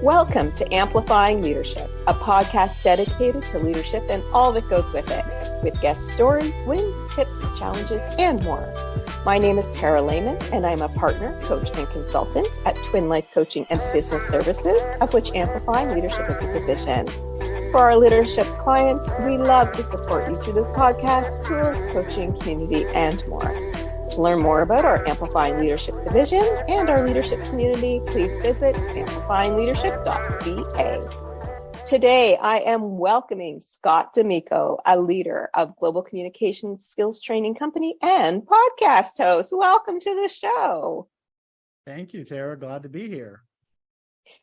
Welcome to Amplifying Leadership, a podcast dedicated to leadership and all that goes with it, with guest stories, wins, tips, challenges, and more. My name is Tara Lehman, and I'm a partner, coach, and consultant at Twin Life Coaching and Business Services, of which Amplifying Leadership is a division. For our leadership clients, we love to support you through this podcast, tools, coaching, community, and more. To learn more about our Amplifying Leadership division and our leadership community, please visit amplifyingleadership.ca. Today, I am welcoming Scott D'Amico, a leader of Global Communications Skills Training Company and podcast host. Welcome to the show. Thank you, Tara. Glad to be here.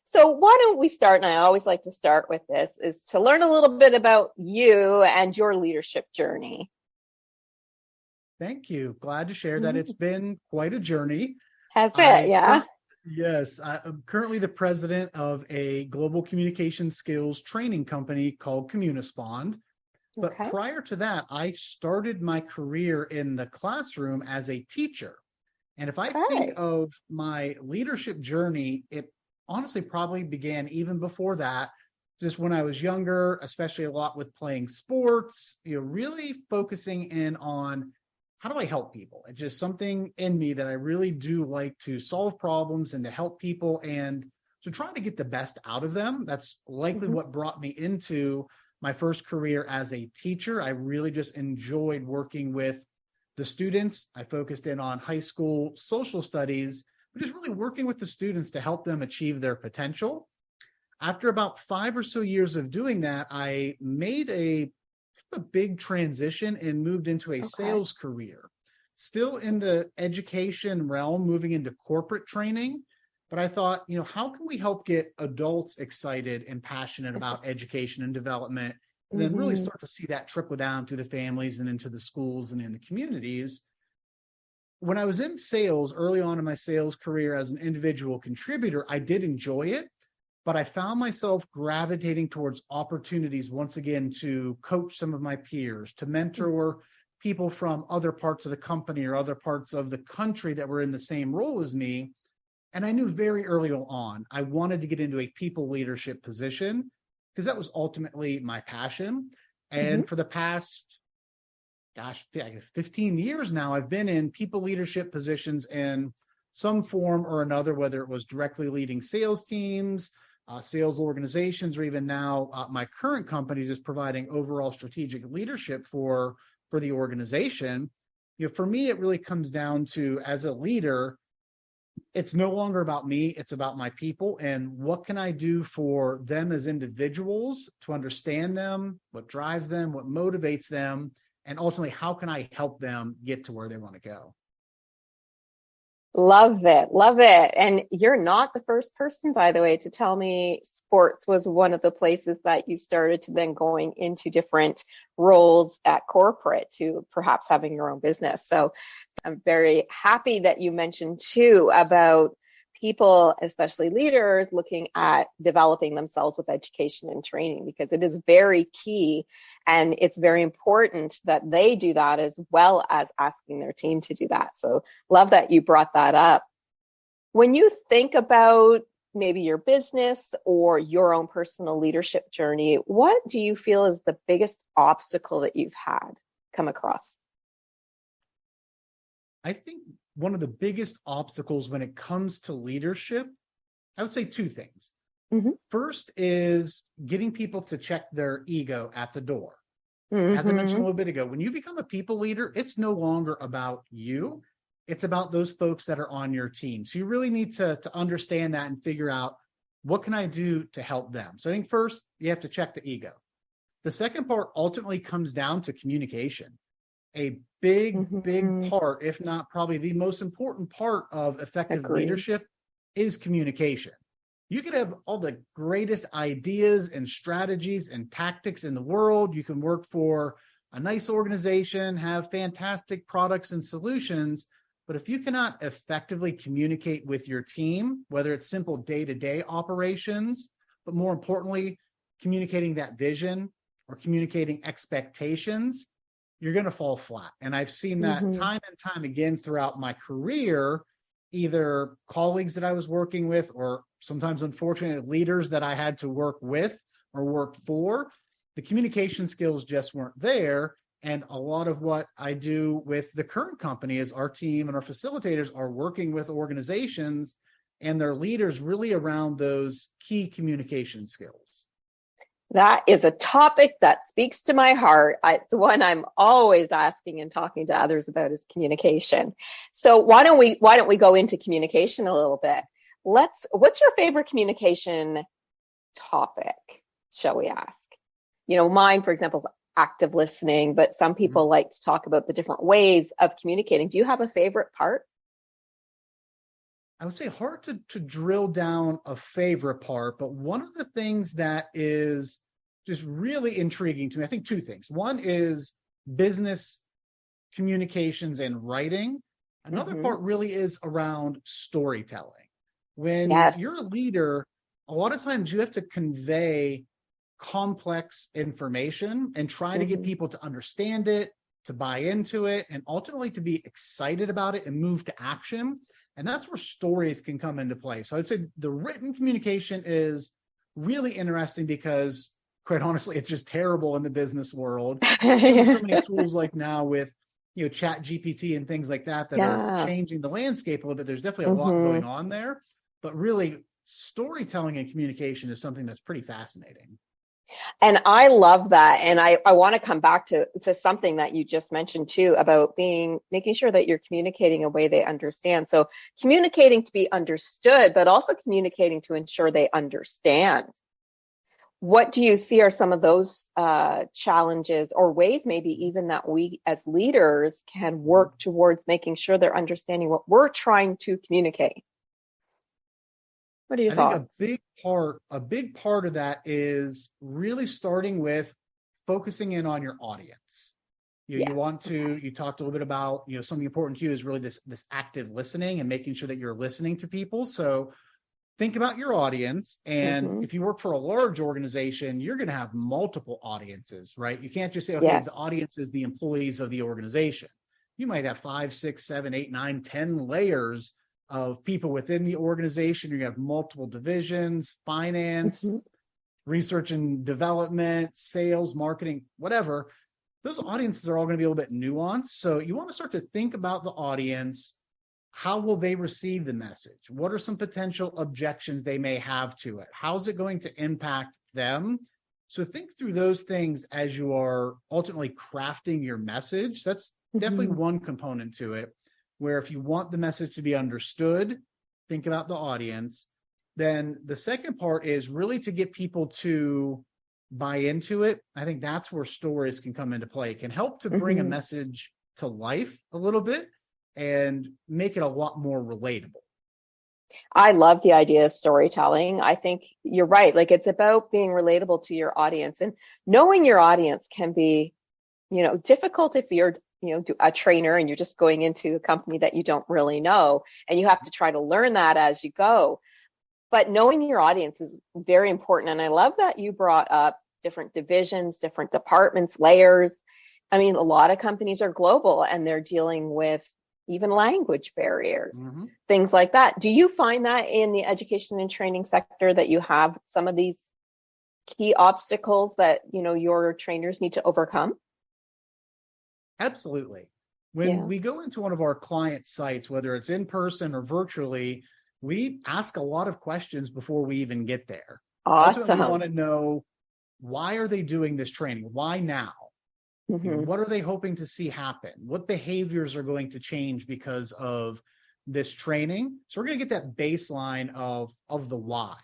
So why don't we start, and I always like to start with this, is to learn a little bit about you and your leadership journey. Thank you. Glad to share that. It's been quite a journey. Has it? Yeah. Yes. I'm currently the president of a global communication skills training company called Communispond. But prior to that, I started my career in the classroom as a teacher. And if I think of my leadership journey, it honestly probably began even before that, just when I was younger, especially a lot with playing sports, really focusing in on how do I help people? It's just something in me that I really do like to solve problems and to help people and to try to get the best out of them. That's likely what brought me into my first career as a teacher. I really just enjoyed working with the students. I focused in on high school social studies, but just really working with the students to help them achieve their potential. After about 5 or so years of doing that, I made a big transition and moved into a sales career, still in the education realm, moving into corporate training. But I thought, how can we help get adults excited and passionate about education and development, and then really start to see that trickle down through the families and into the schools and in the communities. When I was in sales early on in my sales career as an individual contributor, I did enjoy it. But I found myself gravitating towards opportunities once again to coach some of my peers, to mentor people from other parts of the company or other parts of the country that were in the same role as me. And I knew very early on, I wanted to get into a people leadership position because that was ultimately my passion. And for the past, 15 years now, I've been in people leadership positions in some form or another, whether it was directly leading sales teams, sales organizations, or even now my current company just providing overall strategic leadership for the organization. For me, it really comes down to, as a leader, it's no longer about me, it's about my people and what can I do for them as individuals to understand them, what drives them, what motivates them, and ultimately, how can I help them get to where they want to go? Love it. Love it. And you're not the first person, by the way, to tell me sports was one of the places that you started to then going into different roles at corporate to perhaps having your own business. So I'm very happy that you mentioned too about people, especially leaders, looking at developing themselves with education and training, because it is very key and it's very important that they do that as well as asking their team to do that. So love that you brought that up. When you think about maybe your business or your own personal leadership journey, what do you feel is the biggest obstacle that you've had come across? I think one of the biggest obstacles when it comes to leadership, I would say two things. First is getting people to check their ego at the door. As I mentioned a little bit ago, when you become a people leader, it's no longer about you. It's about those folks that are on your team. So you really need to understand that and figure out, what can I do to help them? So I think first, you have to check the ego. The second part ultimately comes down to communication. A big part, if not probably the most important part of effective leadership is communication. You could have all the greatest ideas and strategies and tactics in the world. You can work for a nice organization, have fantastic products and solutions, but if you cannot effectively communicate with your team, whether it's simple day-to-day operations, but more importantly, communicating that vision or communicating expectations, you're going to fall flat. And I've seen that time and time again throughout my career either colleagues that I was working with, or sometimes unfortunately leaders that I had to work with or work for, the communication skills just weren't there. And a lot of what I do with the current company is our team and our facilitators are working with organizations and their leaders really around those key communication skills. That is a topic that speaks to my heart. It's one I'm always asking and talking to others about, is communication. So why don't we go into communication a little bit? What's your favorite communication topic, shall we ask? Mine, for example, is active listening, but some people like to talk about the different ways of communicating. Do you have a favorite part? I would say hard to drill down a favorite part, but one of the things that is just really intriguing to me, I think two things. One is business communications and writing. Another part really is around storytelling. When you're a leader, a lot of times you have to convey complex information and try to get people to understand it, to buy into it, and ultimately to be excited about it and move to action. And that's where stories can come into play. So I'd say the written communication is really interesting because, quite honestly, it's just terrible in the business world. There's so many tools like now with, Chat GPT and things like that are changing the landscape a little bit. There's definitely a lot going on there, but really storytelling and communication is something that's pretty fascinating. And I love that. And I want to come back to something that you just mentioned too, about making sure that you're communicating a way they understand. So communicating to be understood, but also communicating to ensure they understand. What do you see are some of those challenges or ways maybe even that we as leaders can work towards making sure they're understanding what we're trying to communicate? What are your thoughts? I think a big part of that is really starting with focusing in on your audience. You talked a little bit about, something important to you is really this active listening and making sure that you're listening to people. So think about your audience. And if you work for a large organization, you're going to have multiple audiences, right? You can't just say, okay, the audience is the employees of the organization. You might have 5, 6, 7, 8, 9, 10 layers of people within the organization. You have multiple divisions, finance, research and development, sales, marketing, whatever. Those audiences are all going to be a little bit nuanced. So you want to start to think about the audience. How will they receive the message? What are some potential objections they may have to it? How's it going to impact them? So think through those things as you are ultimately crafting your message. That's definitely one component to it, where if you want the message to be understood, think about the audience. Then the second part is really to get people to buy into it. I think that's where stories can come into play. It can help to bring a message to life a little bit and make it a lot more relatable. I love the idea of storytelling. I think you're right. Like, it's about being relatable to your audience, and knowing your audience can be, difficult if you're, a trainer and you're just going into a company that you don't really know, and you have to try to learn that as you go. But knowing your audience is very important. And I love that you brought up different divisions, different departments, layers. I mean, a lot of companies are global and they're dealing with even language barriers, things like that. Do you find that in the education and training sector that you have some of these key obstacles that, your trainers need to overcome? Absolutely. When we go into one of our client sites, whether it's in person or virtually, we ask a lot of questions before we even get there. Awesome. Ultimately, we want to know, why are they doing this training? Why now? What are they hoping to see happen? What behaviors are going to change because of this training? So we're going to get that baseline of the why.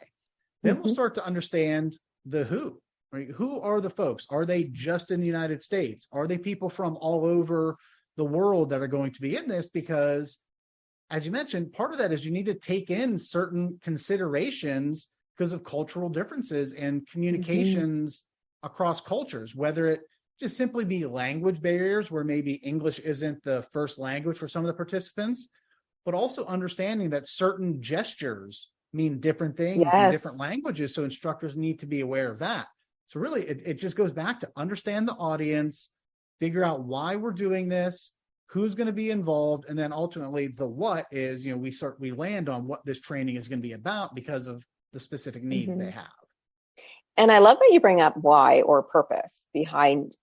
Then we'll start to understand the who. Right? Who are the folks? Are they just in the United States? Are they people from all over the world that are going to be in this? Because, as you mentioned, part of that is you need to take in certain considerations because of cultural differences and communications across cultures, whether it just simply be language barriers where maybe English isn't the first language for some of the participants, but also understanding that certain gestures mean different things in different languages. So instructors need to be aware of that. So really, it just goes back to understand the audience, figure out why we're doing this, who's going to be involved, and then ultimately the what is, we land on what this training is going to be about because of the specific needs they have. And I love that you bring up why or purpose behind,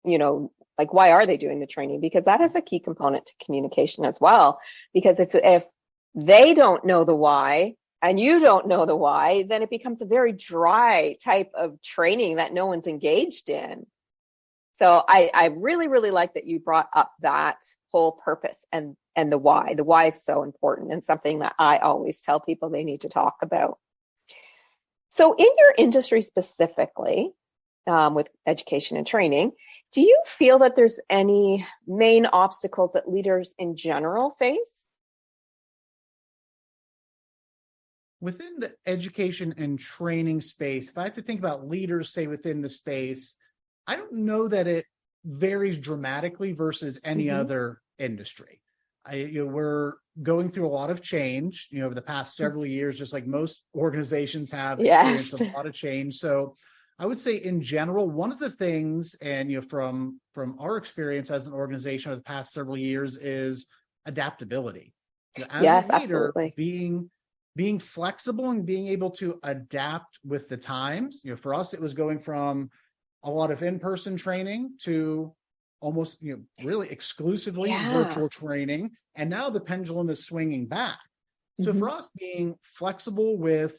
like why are they doing the training? Because that is a key component to communication as well. Because if they don't know the why and you don't know the why, then it becomes a very dry type of training that no one's engaged in. So I really, really like that you brought up that whole purpose and the why. The why is so important and something that I always tell people they need to talk about. So in your industry specifically, with education and training, do you feel that there's any main obstacles that leaders in general face? Within the education and training space, if I have to think about leaders, say, within the space, I don't know that it varies dramatically versus any other industry. We're going through a lot of change, over the past several years, just like most organizations have experienced a lot of change. So I would say in general, one of the things, and from our experience as an organization over the past several years, is adaptability. As a leader, being flexible and being able to adapt with the times. For us, it was going from a lot of in-person training to almost, really exclusively virtual training. And now the pendulum is swinging back. So for us, being flexible with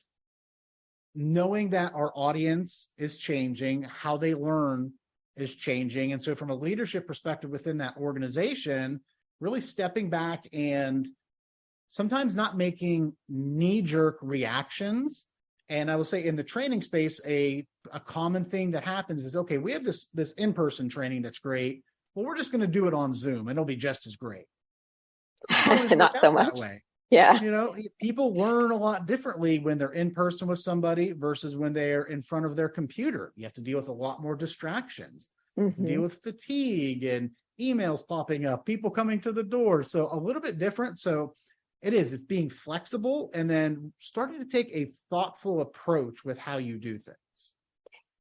knowing that our audience is changing, how they learn is changing. And so from a leadership perspective within that organization, really stepping back and sometimes not making knee-jerk reactions. And I will say in the training space, a common thing that happens is, okay, we have this in-person training that's great. Well, we're just going to do it on Zoom and it'll be just as great. Not so much. That way. Yeah. People learn a lot differently when they're in person with somebody versus when they're in front of their computer. You have to deal with a lot more distractions, deal with fatigue and emails popping up, people coming to the door. So a little bit different. So it's being flexible and then starting to take a thoughtful approach with how you do things.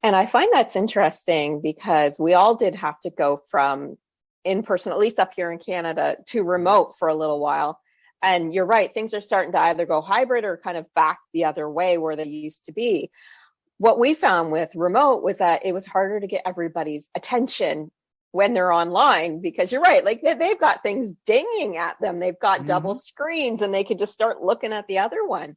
And I find that's interesting because we all did have to go from in person, at least up here in Canada, to remote for a little while. And you're right, things are starting to either go hybrid or kind of back the other way where they used to be. What we found with remote was that it was harder to get everybody's attention when they're online, because you're right, like they've got things dinging at them. They've got double screens and they could just start looking at the other one.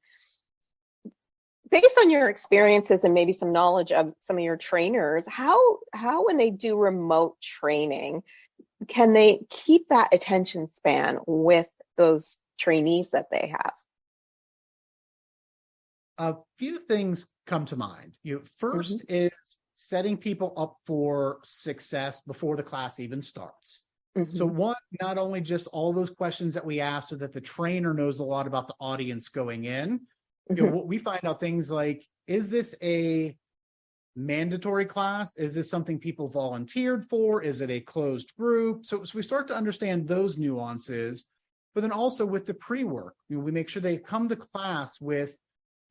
Based on your experiences and maybe some knowledge of some of your trainers, how when they do remote training, can they keep that attention span with those trainees that they have? A few things come to mind. First is setting people up for success before the class even starts. So one, not only just all those questions that we ask so that the trainer knows a lot about the audience going in. We find out things like, is this a mandatory class? Is this something people volunteered for? Is it a closed group? So we start to understand those nuances, but then also with the pre-work, we make sure they come to class with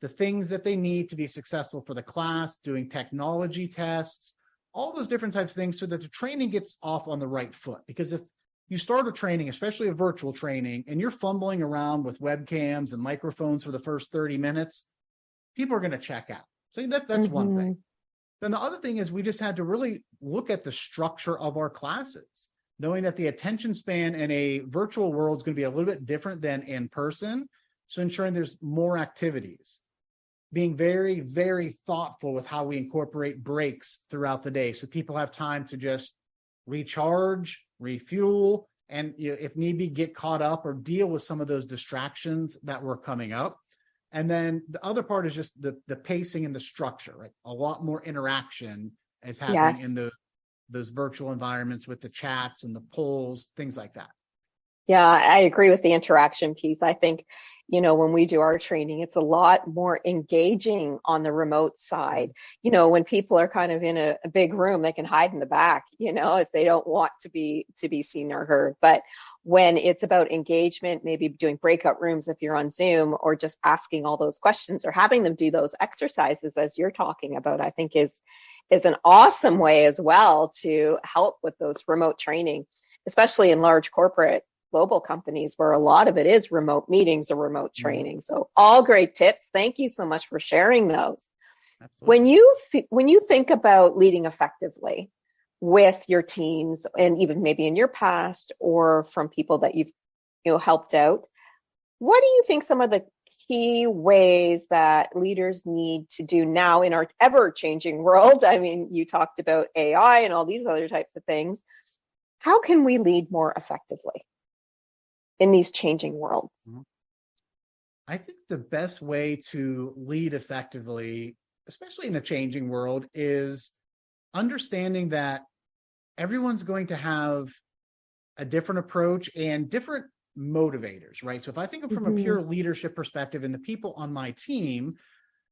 the things that they need to be successful for the class, doing technology tests, all those different types of things so that the training gets off on the right foot. Because if you start a training, especially a virtual training, and you're fumbling around with webcams and microphones for the first 30 minutes, people are going to check out. So that's one thing. Then the other thing is we just had to really look at the structure of our classes, knowing that the attention span in a virtual world is going to be a little bit different than in person. So ensuring there's more activities, being very, very thoughtful with how we incorporate breaks throughout the day so people have time to just recharge, refuel, and if need be, get caught up or deal with some of those distractions that were coming up. And then the other part is just the pacing and the structure, right? A lot more interaction is happening in those virtual environments with the chats and the polls, things like that. Yeah, I agree with the interaction piece. I think, when we do our training, it's a lot more engaging on the remote side. When people are kind of in a big room, they can hide in the back, if they don't want to be seen or heard. But when it's about engagement, maybe doing breakout rooms if you're on Zoom, or just asking all those questions or having them do those exercises as you're talking about, I think is an awesome way as well to help with those remote training. especially in large corporate global companies where a lot of it is remote meetings or remote training. So all great tips. Thank you so much for sharing those. Absolutely. When you think about leading effectively with your teams, and even maybe in your past or from people that you've helped out, what do you think some of the key ways that leaders need to do now in our ever-changing world? I mean, you talked about AI and all these other types of things. How can we lead more effectively in these changing worlds? I think the best way to lead effectively, especially in a changing world, is understanding that everyone's going to have a different approach and different motivators, right? So if I think of from a pure leadership perspective, and the people on my team,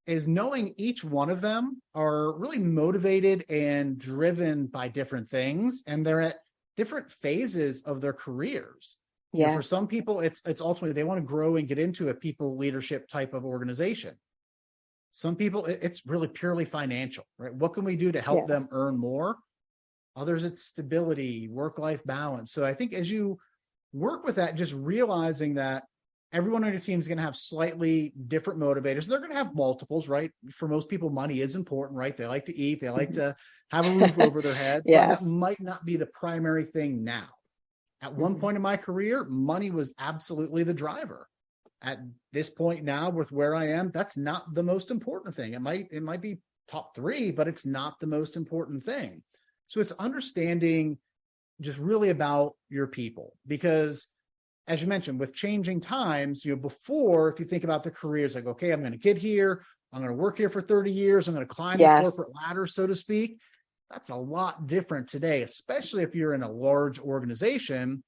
is knowing each one of them are really motivated and driven by different things, and they're at different phases of their careers. Yeah. For some people, it's ultimately they want to grow and get into a people leadership type of organization. Some people, it's really purely financial, right? What can we do to help them earn more? Others, it's stability, work-life balance. So I think as you work with that, just realizing that everyone on your team is going to have slightly different motivators. They're going to have multiples, right? For most people, money is important, right? They like to eat, they like to have a roof over their head. But that might not be the primary thing now. At one point in my career, money was absolutely the driver. At this point now, with where I am, that's not the most important thing. It might be top 3, but it's not the most important thing. So it's understanding just really about your people, because as you mentioned, with changing times, before, if you think about the careers, like, okay, I'm going to get here, I'm going to work here for 30 years, I'm going to climb the corporate ladder, so to speak. That's a lot different today, especially if you're in a large organization.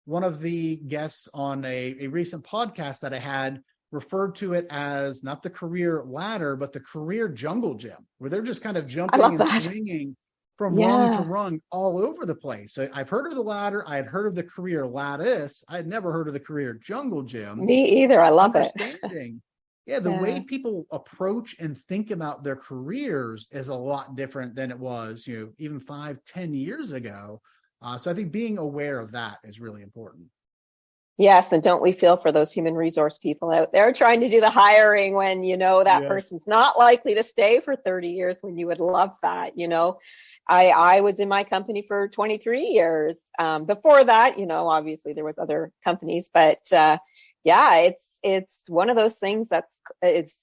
One of the guests on a recent podcast that I had referred to it as not the career ladder, but the career jungle gym, where they're just kind of jumping and swinging from rung to rung all over the place. So I've heard of the ladder. I had heard of the career lattice. I had never heard of the career jungle gym. Me either. I love it. The way people approach and think about their careers is a lot different than it was, even 5-10 years ago. So I think being aware of that is really important. Yes, and don't we feel for those human resource people out there trying to do the hiring when that person's not likely to stay for 30 years when you would love that, I was in my company for 23 years. Before that, obviously there was other companies, but it's one of those things it's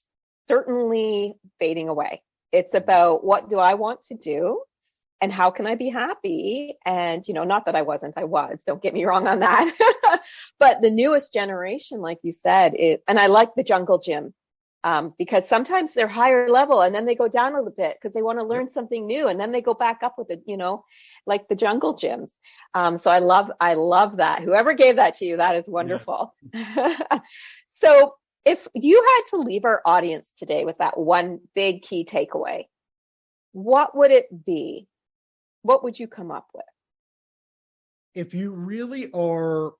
certainly fading away. It's about, what do I want to do and how can I be happy? And, not that I was, don't get me wrong on that. But the newest generation, like you said, and I like the jungle gym. Because sometimes they're higher level and then they go down a little bit because they want to learn something new, and then they go back up with it, like the jungle gyms. So I love that. Whoever gave that to you, that is wonderful. Yes. So if you had to leave our audience today with that one big key takeaway, what would it be? What would you come up with? If you really are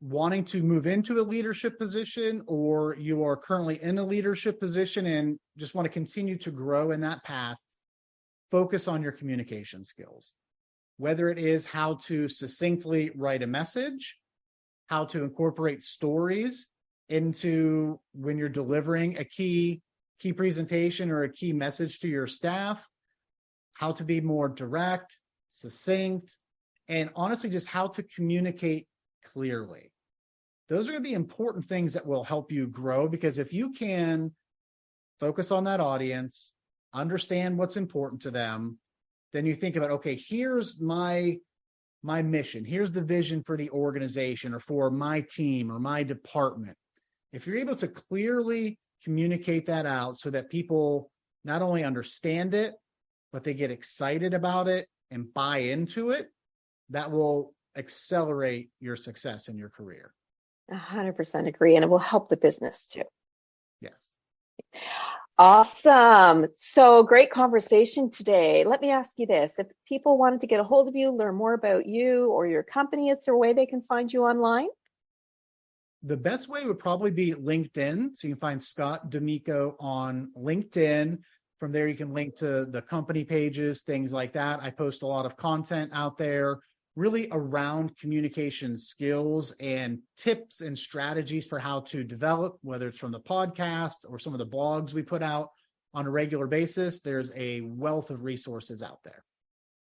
wanting to move into a leadership position, or you are currently in a leadership position and just want to continue to grow in that path, focus on your communication skills. Whether it is how to succinctly write a message, how to incorporate stories into when you're delivering a key presentation or a key message to your staff, how to be more direct, succinct, and honestly, just how to communicate clearly. Those are going to be important things that will help you grow, because if you can focus on that audience, understand what's important to them, then you think about, okay, here's my mission, here's the vision for the organization or for my team or my department. If you're able to clearly communicate that out so that people not only understand it, but they get excited about it and buy into it, that will accelerate your success in your career. 100% agree. And it will help the business too. Yes. Awesome. So great conversation today. Let me ask you this. If people wanted to get a hold of you, learn more about you or your company, is there a way they can find you online? The best way would probably be LinkedIn. So you can find Scott D'Amico on LinkedIn. From there, you can link to the company pages, things like that. I post a lot of content out there. really around communication skills and tips and strategies for how to develop, whether it's from the podcast or some of the blogs we put out on a regular basis. There's a wealth of resources out there.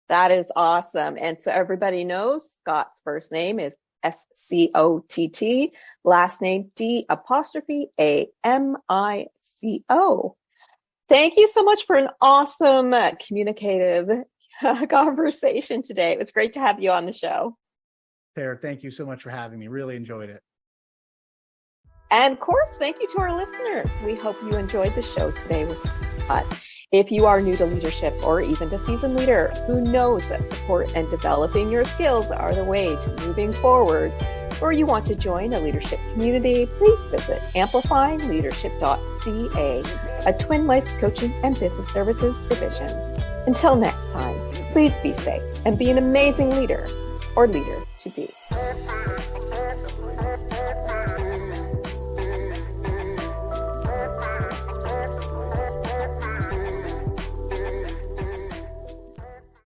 That is awesome. And so everybody knows Scott's first name is Scott, last name D''Amico. Thank you so much for an awesome communicative conversation today. It was great to have you on the show. Tara, thank you so much for having me. Really enjoyed it. And of course, thank you to our listeners. We hope you enjoyed the show today with Scott. If you are new to leadership or even to seasoned leader who knows that support and developing your skills are the way to moving forward, or you want to join a leadership community, please visit amplifyingleadership.ca, a Twin Life coaching and business services division. Until next time, please be safe and be an amazing leader or leader to be.